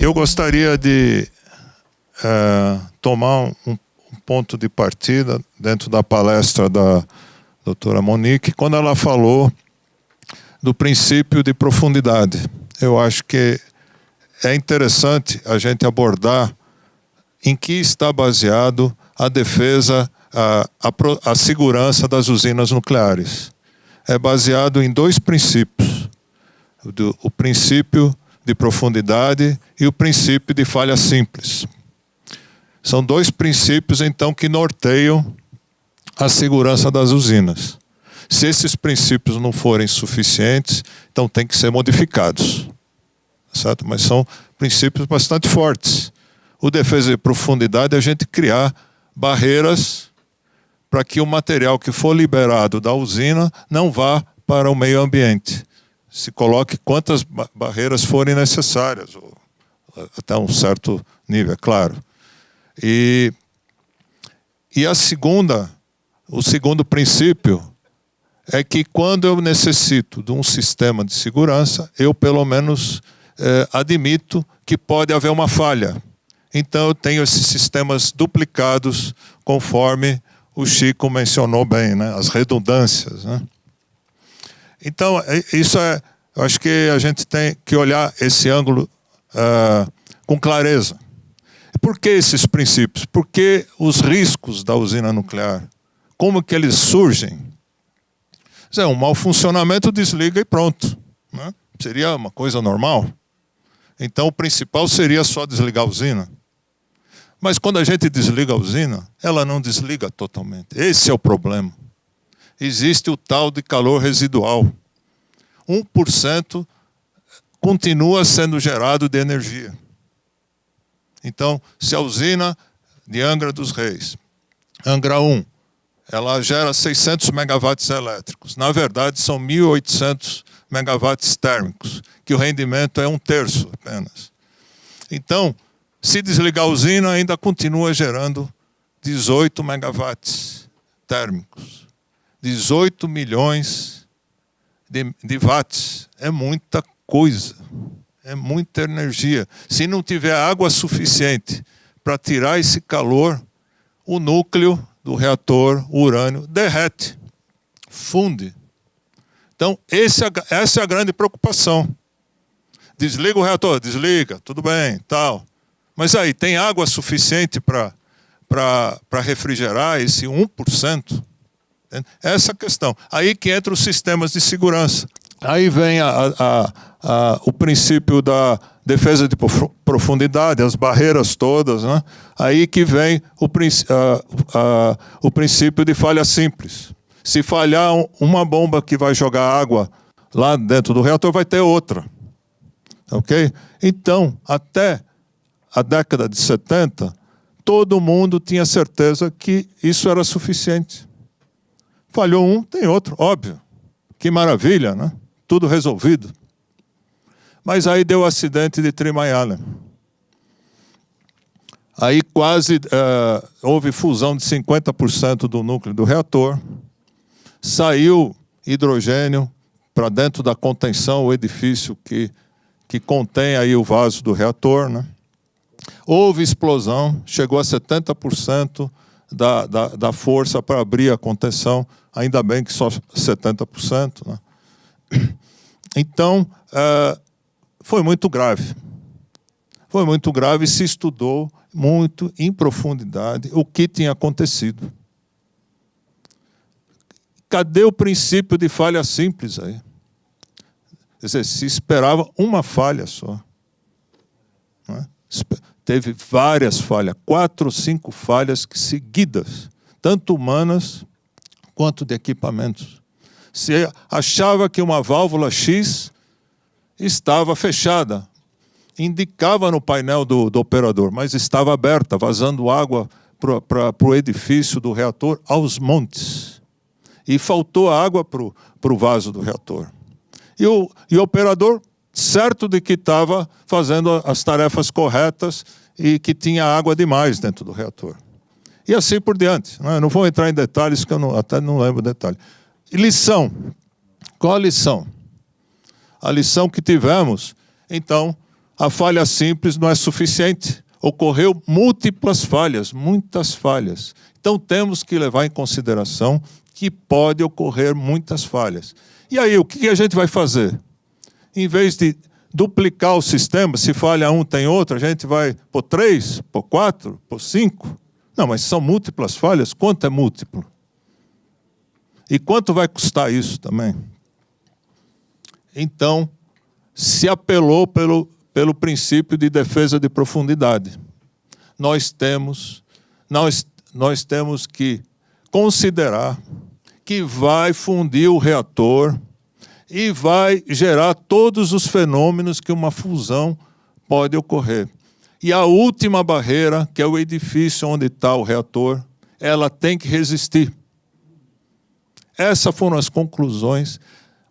Eu gostaria de tomar um ponto de partida dentro da palestra da doutora Monique, quando ela falou do princípio de profundidade. Eu acho que é interessante a gente abordar em que está baseado a defesa, a segurança das usinas nucleares. É baseado em dois princípios: o princípio de profundidade e o princípio de falha simples. São dois princípios, então, que norteiam a segurança das usinas. Se esses princípios não forem suficientes, então tem que ser modificados, certo? Mas são princípios bastante fortes. O defesa de profundidade é a gente criar barreiras para que o material que for liberado da usina não vá para o meio ambiente. Se coloque quantas barreiras forem necessárias, ou até um certo nível, é claro. E o segundo princípio é que quando eu necessito de um sistema de segurança, eu pelo menos admito que pode haver uma falha. Então eu tenho esses sistemas duplicados, conforme o Chico mencionou bem, né? As redundâncias, né? Então, eu acho que a gente tem que olhar esse ângulo com clareza. Por que esses princípios? Por que os riscos da usina nuclear? Como que eles surgem? Um mau funcionamento, desliga e pronto, né? Seria uma coisa normal. Então, o principal seria só desligar a usina. Mas quando a gente desliga a usina, ela não desliga totalmente. Esse é o problema. Existe o tal de calor residual. 1% continua sendo gerado de energia. Então, se a usina de Angra dos Reis, Angra 1, ela gera 600 megawatts elétricos. Na verdade, são 1.800 megawatts térmicos, que o rendimento é 1/3 apenas. Então, se desligar a usina, ainda continua gerando 18 megawatts térmicos. 18 milhões de watts. É muita coisa. É muita energia. Se não tiver água suficiente para tirar esse calor, o núcleo do reator, o urânio, derrete, funde. Então, essa é a grande preocupação. Desliga o reator, desliga, tudo bem, tal. Mas aí, tem água suficiente para refrigerar esse 1%? Essa é a questão. Aí que entra os sistemas de segurança. Aí vem o princípio da defesa de profundidade, as barreiras todas, né? Aí que vem o princípio de falha simples. Se falhar uma bomba que vai jogar água lá dentro do reator, vai ter outra. Ok? Então, até a década de 70, todo mundo tinha certeza que isso era suficiente. Falhou um, tem outro, óbvio. Que maravilha, né? Tudo resolvido. Mas aí deu o acidente de Three Mile Island. Aí quase houve fusão de 50% do núcleo do reator. Saiu hidrogênio para dentro da contenção, o edifício que contém aí o vaso do reator, né? Houve explosão, chegou a 70% da força para abrir a contenção, ainda bem que só 70%, né? Então, foi muito grave. Foi muito grave e se estudou muito em profundidade o que tinha acontecido. Cadê o princípio de falha simples aí? Quer dizer, se esperava uma falha só, né? Teve várias falhas, 4 ou 5 falhas seguidas, tanto humanas quanto de equipamentos. Se achava que uma válvula X estava fechada, indicava no painel do operador, mas estava aberta, vazando água para o edifício do reator aos montes. E faltou água para o vaso do reator. E o operador, certo de que estava fazendo as tarefas corretas e que tinha água demais dentro do reator. E assim por diante. Eu não vou entrar em detalhes, que eu até não lembro detalhes. E lição. Qual a lição? A lição que tivemos, então, a falha simples não é suficiente. Ocorreu múltiplas falhas, muitas falhas. Então temos que levar em consideração que pode ocorrer muitas falhas. E aí, o que a gente vai fazer? Em vez de duplicar o sistema, se falha um, tem outro, a gente vai por 3, por 4, por 5? Não, mas são múltiplas falhas. Quanto é múltiplo? E quanto vai custar isso também? Então, se apelou pelo princípio de defesa de profundidade. Nós temos que considerar que vai fundir o reator e vai gerar todos os fenômenos que uma fusão pode ocorrer. E a última barreira, que é o edifício onde está o reator, ela tem que resistir. Essas foram as conclusões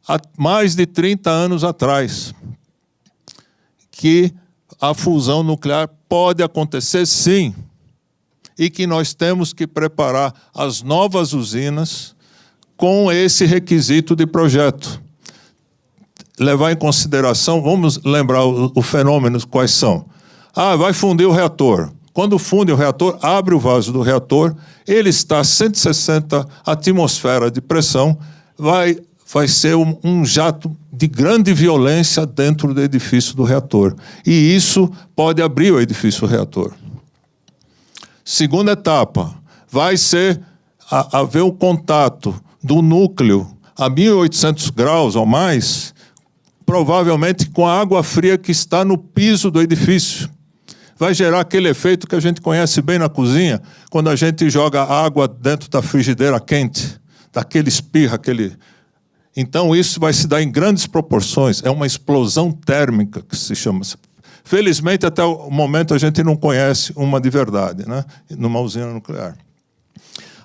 há mais de 30 anos atrás, que a fusão nuclear pode acontecer sim, e que nós temos que preparar as novas usinas com esse requisito de projeto. Levar em consideração, vamos lembrar os fenômenos quais são. Vai fundir o reator. Quando funde o reator, abre o vaso do reator, ele está a 160 atmosferas de pressão, vai ser um jato de grande violência dentro do edifício do reator. E isso pode abrir o edifício reator. Segunda etapa, vai haver um contato do núcleo a 1.800 graus ou mais, provavelmente com a água fria que está no piso do edifício. Vai gerar aquele efeito que a gente conhece bem na cozinha, quando a gente joga água dentro da frigideira quente, daquele espirra, Então, isso vai se dar em grandes proporções. É uma explosão térmica, que se chama. Felizmente, até o momento, a gente não conhece uma de verdade, né? Numa usina nuclear.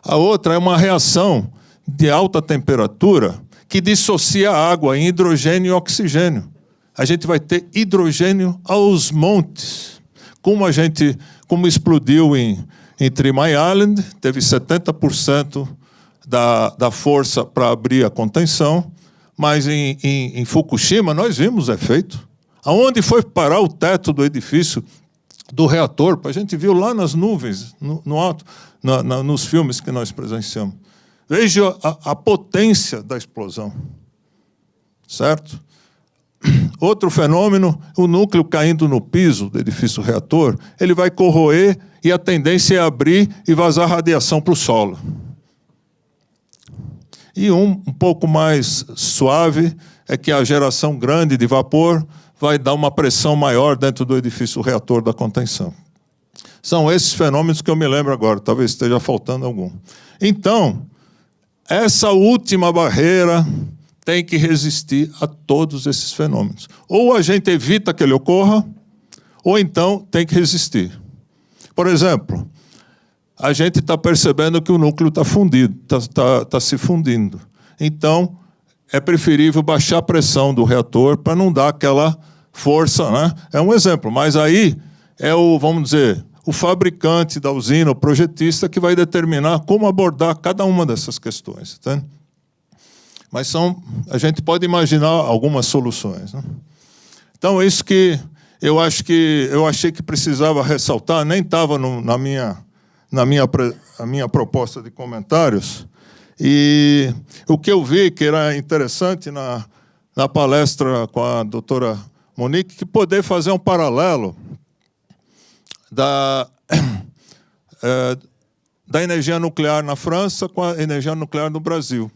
A outra é uma reação de alta temperatura que dissocia a água em hidrogênio e oxigênio. A gente vai ter hidrogênio aos montes. Como explodiu em Three Mile Island, teve 70% da força para abrir a contenção, mas em Fukushima nós vimos o efeito. Aonde foi parar o teto do edifício do reator? A gente viu lá nas nuvens, no alto, nos filmes que nós presenciamos. Veja a potência da explosão. Certo? Outro fenômeno, o núcleo caindo no piso do edifício reator, ele vai corroer e a tendência é abrir e vazar radiação para o solo. E um pouco mais suave é que a geração grande de vapor vai dar uma pressão maior dentro do edifício reator da contenção. São esses fenômenos que eu me lembro agora, talvez esteja faltando algum. Então, essa última barreira tem que resistir a todos esses fenômenos. Ou a gente evita que ele ocorra, ou então tem que resistir. Por exemplo, a gente está percebendo que o núcleo está fundido, está se fundindo. Então, é preferível baixar a pressão do reator para não dar aquela força, né? É um exemplo, mas aí vamos dizer, o fabricante da usina, o projetista, que vai determinar como abordar cada uma dessas questões. Tá? Mas a gente pode imaginar algumas soluções. Né? Então, isso que eu achei que precisava ressaltar, nem estava na minha proposta de comentários, e o que eu vi que era interessante na palestra com a doutora Monique, que poder fazer um paralelo da energia nuclear na França com a energia nuclear no Brasil.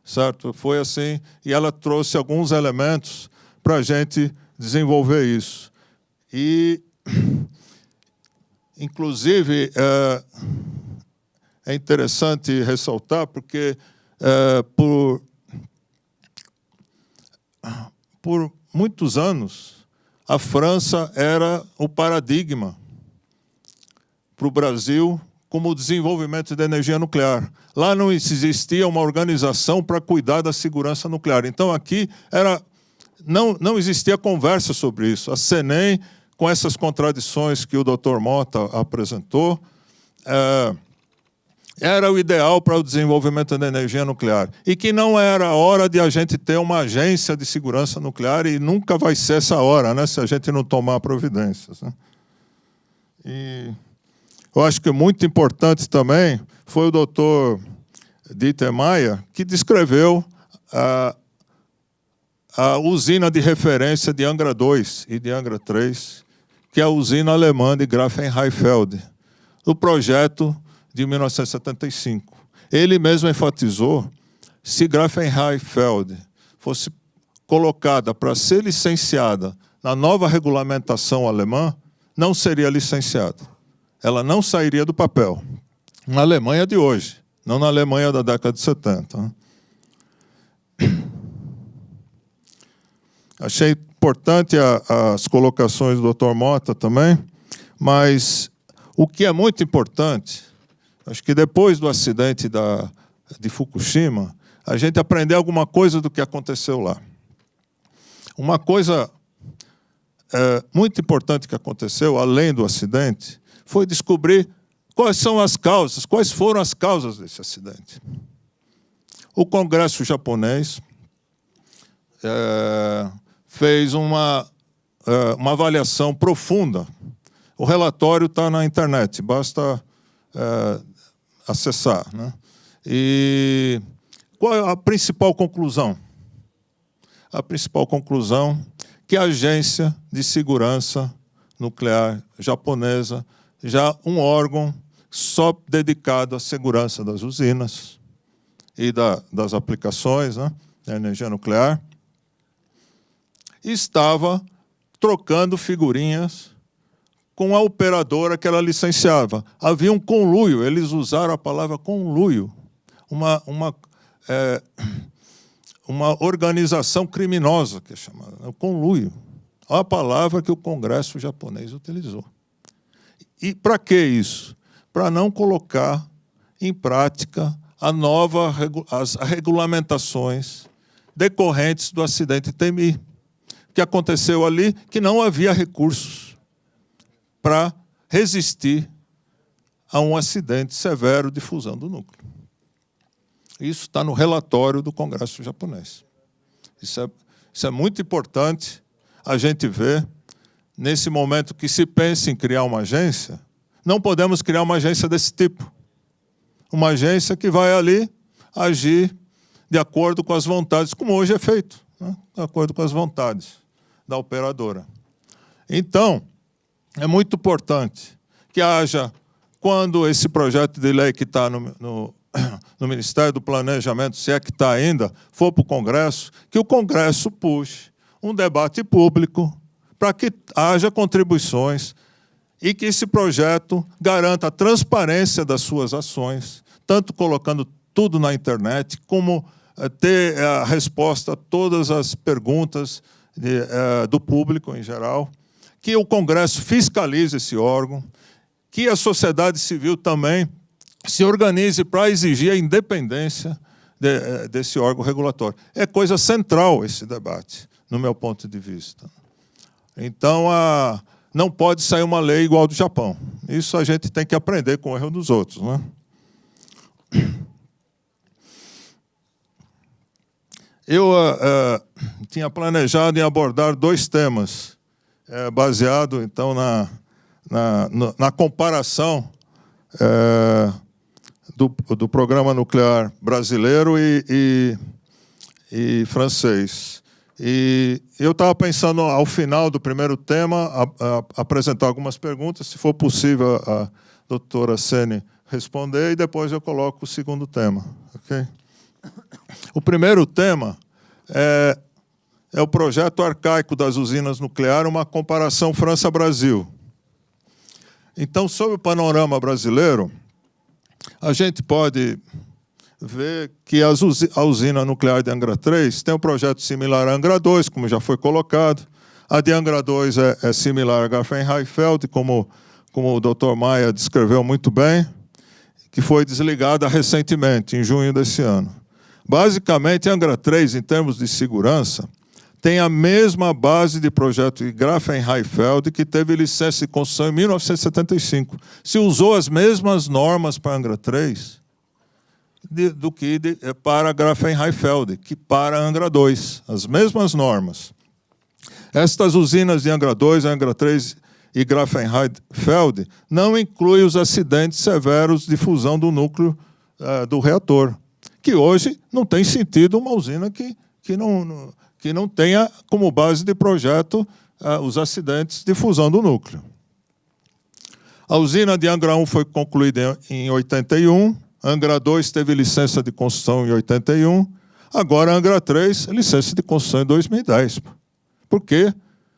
Certo? Foi assim, e ela trouxe alguns elementos para a gente desenvolver isso. E, inclusive, é interessante ressaltar, porque por muitos anos, a França era o paradigma para o Brasil como o desenvolvimento da energia nuclear. Lá não existia uma organização para cuidar da segurança nuclear. Então, aqui não existia conversa sobre isso. A CENEM, com essas contradições que o Dr. Mota apresentou, era o ideal para o desenvolvimento da energia nuclear e que não era hora de a gente ter uma agência de segurança nuclear e nunca vai ser essa hora, né, se a gente não tomar providências, né? E eu acho que muito importante também foi o doutor Dieter Mayer que descreveu a usina de referência de Angra 2 e de Angra 3, que é a usina alemã de Grafenrheinfeld, do projeto de 1975. Ele mesmo enfatizou se Grafenrheinfeld fosse colocada para ser licenciada na nova regulamentação alemã, não seria licenciada. Ela não sairia do papel. Na Alemanha de hoje, não na Alemanha da década de 70. Né? Achei importante as colocações do Dr. Mota também, mas o que é muito importante, acho que depois do acidente de Fukushima, a gente aprendeu alguma coisa do que aconteceu lá. Uma coisa muito importante que aconteceu, além do acidente, foi descobrir quais são as causas, quais foram as causas desse acidente. O Congresso japonês fez uma avaliação profunda. O relatório está na internet, basta acessar, né? E qual é a principal conclusão? A principal conclusão é que a Agência de Segurança Nuclear japonesa, já um órgão só dedicado à segurança das usinas e das aplicações, né, da energia nuclear, estava trocando figurinhas com a operadora que ela licenciava. Havia um conluio, eles usaram a palavra conluio, uma organização criminosa, que é chamada, o conluio. A palavra que o Congresso japonês utilizou. E para que isso? Para não colocar em prática as regulamentações decorrentes do acidente Temí, que aconteceu ali, que não havia recursos para resistir a um acidente severo de fusão do núcleo. Isso está no relatório do Congresso japonês. Isso é muito importante a gente ver, nesse momento que se pensa em criar uma agência, não podemos criar uma agência desse tipo. Uma agência que vai ali agir de acordo com as vontades, como hoje é feito, né? De acordo com as vontades da operadora. Então, é muito importante que haja, quando esse projeto de lei que está no Ministério do Planejamento, se é que está ainda, for para o Congresso, que o Congresso puxe um debate público para que haja contribuições e que esse projeto garanta a transparência das suas ações, tanto colocando tudo na internet, como ter a resposta a todas as perguntas do público em geral, que o Congresso fiscalize esse órgão, que a sociedade civil também se organize para exigir a independência desse órgão regulatório. É coisa central esse debate, no meu ponto de vista. Então, não pode sair uma lei igual do Japão. Isso a gente tem que aprender com o erro dos outros, né? Eu tinha planejado em abordar 2 temas, baseado, então, na comparação do programa nuclear brasileiro e francês. E eu estava pensando, ao final do primeiro tema, apresentar algumas perguntas, se for possível a doutora Sene responder, e depois eu coloco o segundo tema. Okay? O primeiro tema é o projeto arcaico das usinas nucleares, uma comparação França-Brasil. Então, sobre o panorama brasileiro, a gente pode ver que a usina nuclear de Angra 3 tem um projeto similar a Angra 2, como já foi colocado. A de Angra 2 é similar a Grafenrheinfeld, como o Dr. Maia descreveu muito bem, que foi desligada recentemente, em junho desse ano. Basicamente, Angra 3, em termos de segurança, tem a mesma base de projeto de Grafenrheinfeld, que teve licença de construção em 1975. Se usou as mesmas normas para Angra 3, do que para Grafenrheinfeld, que para Angra 2, as mesmas normas. Estas usinas de Angra 2, Angra 3 e Grafenrheinfeld não incluem os acidentes severos de fusão do núcleo do reator, que hoje não tem sentido uma usina que não tenha como base de projeto os acidentes de fusão do núcleo. A usina de Angra 1 foi concluída em 81, Angra 2 teve licença de construção em 81, agora Angra 3, licença de construção em 2010. Por que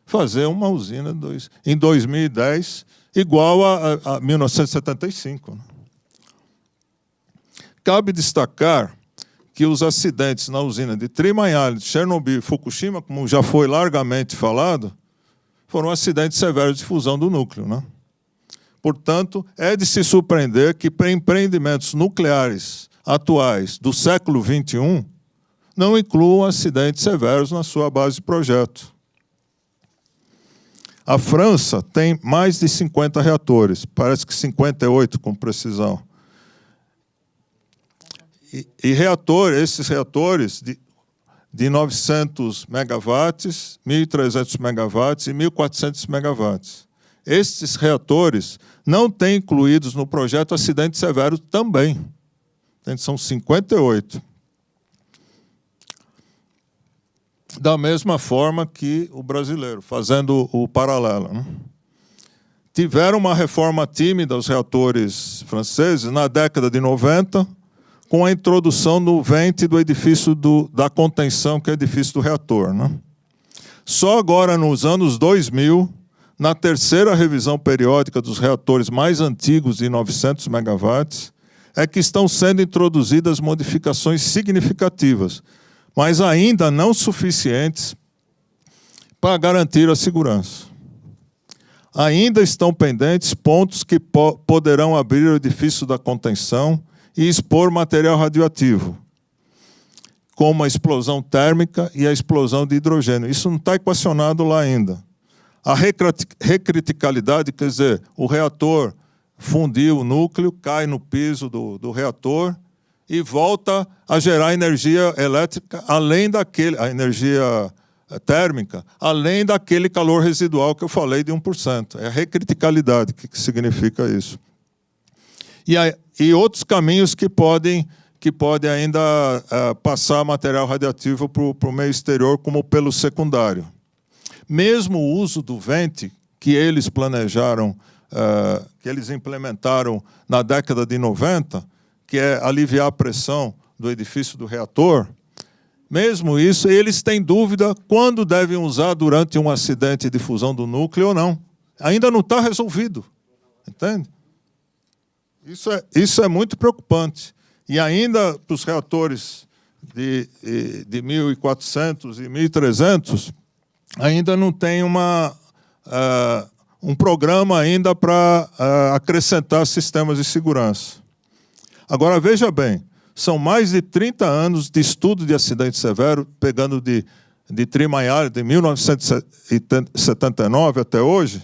fazer uma usina em 2010 igual a 1975? Cabe destacar que os acidentes na usina de Three Mile Island, Chernobyl e Fukushima, como já foi largamente falado, foram acidentes severos de fusão do núcleo, né? Portanto, é de se surpreender que empreendimentos nucleares atuais do século XXI não incluam acidentes severos na sua base de projeto. A França tem mais de 50 reatores, parece que 58 com precisão. Esses reatores de 900 megawatts, 1.300 megawatts e 1.400 megawatts. Esses reatores não têm incluídos no projeto acidentes severos também. São 58. Da mesma forma que o brasileiro, fazendo o paralelo, né? Tiveram uma reforma tímida os reatores franceses na década de 90, com a introdução no vente do edifício da contenção, que é o edifício do reator, né? Só agora, nos anos 2000, na terceira revisão periódica dos reatores mais antigos de 900 megawatts, é que estão sendo introduzidas modificações significativas, mas ainda não suficientes para garantir a segurança. Ainda estão pendentes pontos que poderão abrir o edifício da contenção e expor material radioativo, como a explosão térmica e a explosão de hidrogênio. Isso não está equacionado lá ainda. A recriticalidade, quer dizer, o reator fundiu o núcleo, cai no piso do reator e volta a gerar energia elétrica, além daquele, a energia térmica, além daquele calor residual que eu falei de 1%. É a recriticalidade que significa isso. E outros caminhos que podem ainda passar material radioativo para o meio exterior, como pelo secundário. Mesmo o uso do vente, que eles planejaram, que eles implementaram na década de 90, que é aliviar a pressão do edifício do reator, mesmo isso, eles têm dúvida quando devem usar durante um acidente de fusão do núcleo ou não. Ainda não está resolvido, entende? Isso é muito preocupante. E ainda para os reatores de 1.400 e 1.300, ainda não tem um programa ainda para acrescentar sistemas de segurança. Agora, veja bem, são mais de 30 anos de estudo de acidente severo, pegando de Three Mile Island, de 1979 até hoje,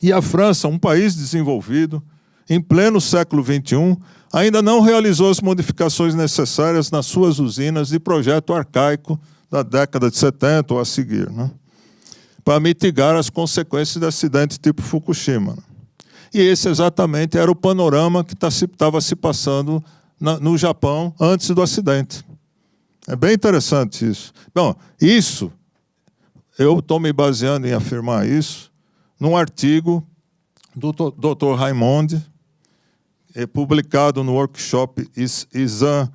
e a França, um país desenvolvido, em pleno século XXI, ainda não realizou as modificações necessárias nas suas usinas de projeto arcaico da década de 70 ou a seguir, né, para mitigar as consequências de acidente tipo Fukushima. E esse exatamente era o panorama que estava se passando no Japão antes do acidente. É bem interessante isso. Bom, isso, eu estou me baseando em afirmar isso num artigo do Dr. Raymond, publicado no workshop ISAN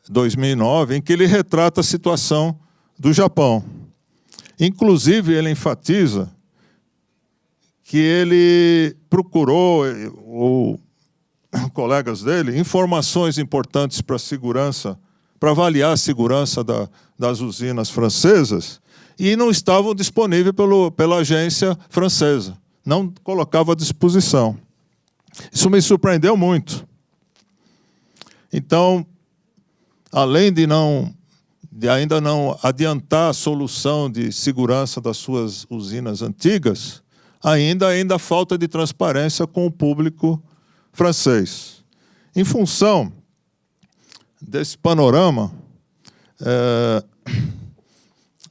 2009, em que ele retrata a situação do Japão. Inclusive, ele enfatiza que ele procurou, ou colegas dele, informações importantes para a segurança, para avaliar a segurança das usinas francesas, e não estavam disponíveis pela agência francesa. Não colocava à disposição. Isso me surpreendeu muito. Então, além de ainda não adiantar a solução de segurança das suas usinas antigas, ainda falta de transparência com o público francês. Em função desse panorama,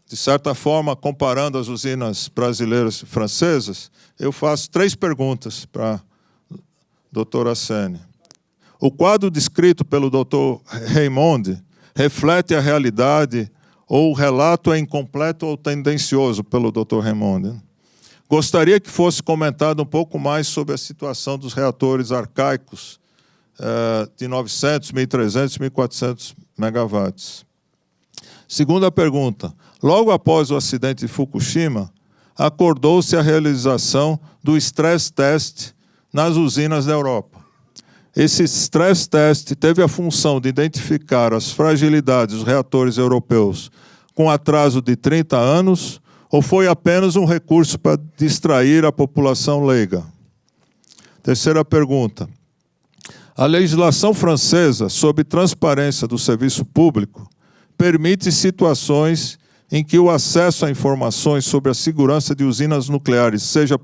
de certa forma, comparando as usinas brasileiras e francesas, eu faço 3 perguntas para a doutora Sene. O quadro descrito pelo doutor Raymond reflete a realidade ou o relato é incompleto ou tendencioso pelo doutor Raymond? Gostaria que fosse comentado um pouco mais sobre a situação dos reatores arcaicos de 900, 1.300, 1.400 megawatts. Segunda pergunta. Logo após o acidente de Fukushima, acordou-se a realização do stress test nas usinas da Europa. Esse stress test teve a função de identificar as fragilidades dos reatores europeus com atraso de 30 anos ou foi apenas um recurso para distrair a população leiga? Terceira pergunta. A legislação francesa sobre transparência do serviço público permite situações em que o acesso a informações sobre a segurança de usinas nucleares seja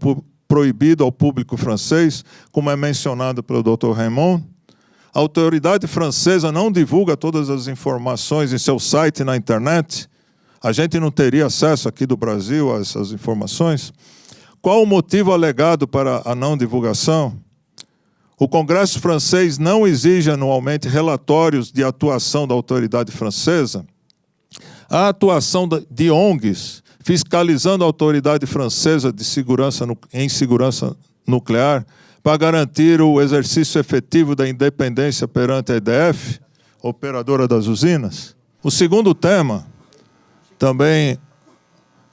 proibido ao público francês, como é mencionado pelo Dr. Raymond. A autoridade francesa não divulga todas as informações em seu site na internet. A gente não teria acesso aqui do Brasil a essas informações. Qual o motivo alegado para a não divulgação? O Congresso francês não exige anualmente relatórios de atuação da autoridade francesa. A atuação de ONGs fiscalizando a autoridade francesa de segurança em segurança nuclear para garantir o exercício efetivo da independência perante a EDF, operadora das usinas. O segundo tema também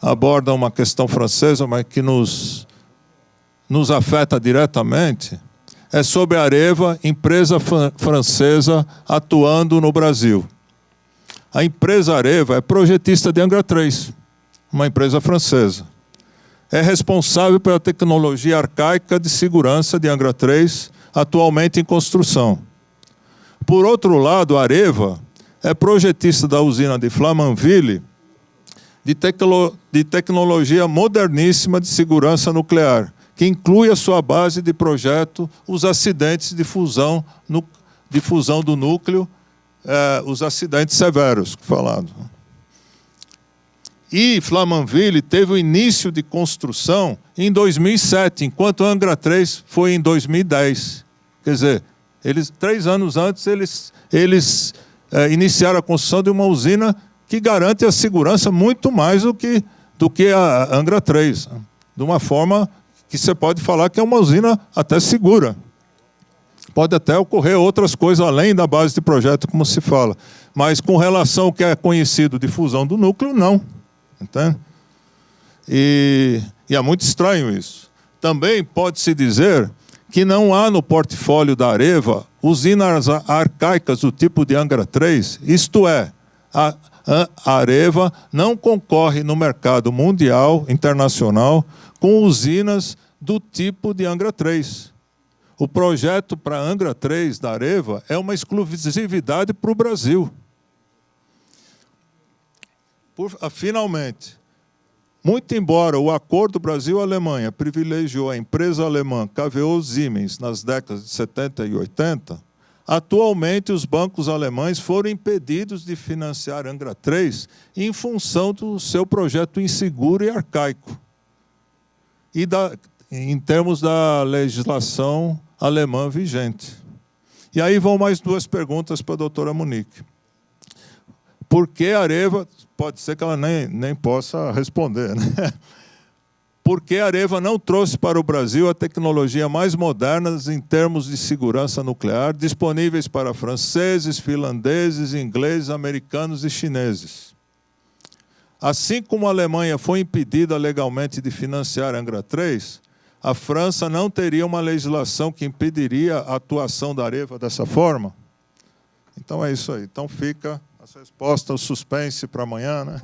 aborda uma questão francesa, mas que nos afeta diretamente, é sobre a Areva, empresa francesa atuando no Brasil. A empresa Areva é projetista de Angra 3, uma empresa francesa. É responsável pela tecnologia arcaica de segurança de Angra 3, atualmente em construção. Por outro lado, a Areva é projetista da usina de Flamanville, de tecnologia moderníssima de segurança nuclear, que inclui a sua base de projeto os acidentes de fusão do núcleo, os acidentes severos, falado. E Flamanville teve o início de construção em 2007, enquanto Angra 3 foi em 2010. Quer dizer, 3 anos antes, eles iniciaram a construção de uma usina que garante a segurança muito mais do que a Angra 3, de uma forma que você pode falar que é uma usina até segura. Pode até ocorrer outras coisas além da base de projeto, como se fala. Mas com relação ao que é conhecido de fusão do núcleo, não. Entende? E é muito estranho isso. Também pode-se dizer que não há no portfólio da Areva usinas arcaicas do tipo de Angra 3, isto é, a Areva não concorre no mercado mundial, internacional, com usinas do tipo de Angra 3. O projeto para Angra 3 da Areva é uma exclusividade para o Brasil. Finalmente, muito embora o acordo Brasil-Alemanha privilegiou a empresa alemã KWO Siemens nas décadas de 70 e 80, atualmente os bancos alemães foram impedidos de financiar Angra 3 em função do seu projeto inseguro e arcaico. E em termos da legislação alemã vigente. E aí vão mais 2 perguntas para a doutora Monique. Por que a Areva, pode ser que ela nem possa responder, né? Por que a Areva não trouxe para o Brasil a tecnologia mais moderna em termos de segurança nuclear, disponíveis para franceses, finlandeses, ingleses, americanos e chineses? Assim como a Alemanha foi impedida legalmente de financiar Angra 3, a França não teria uma legislação que impediria a atuação da Areva dessa forma? Então é isso aí. Então fica a resposta, o suspense para amanhã, né?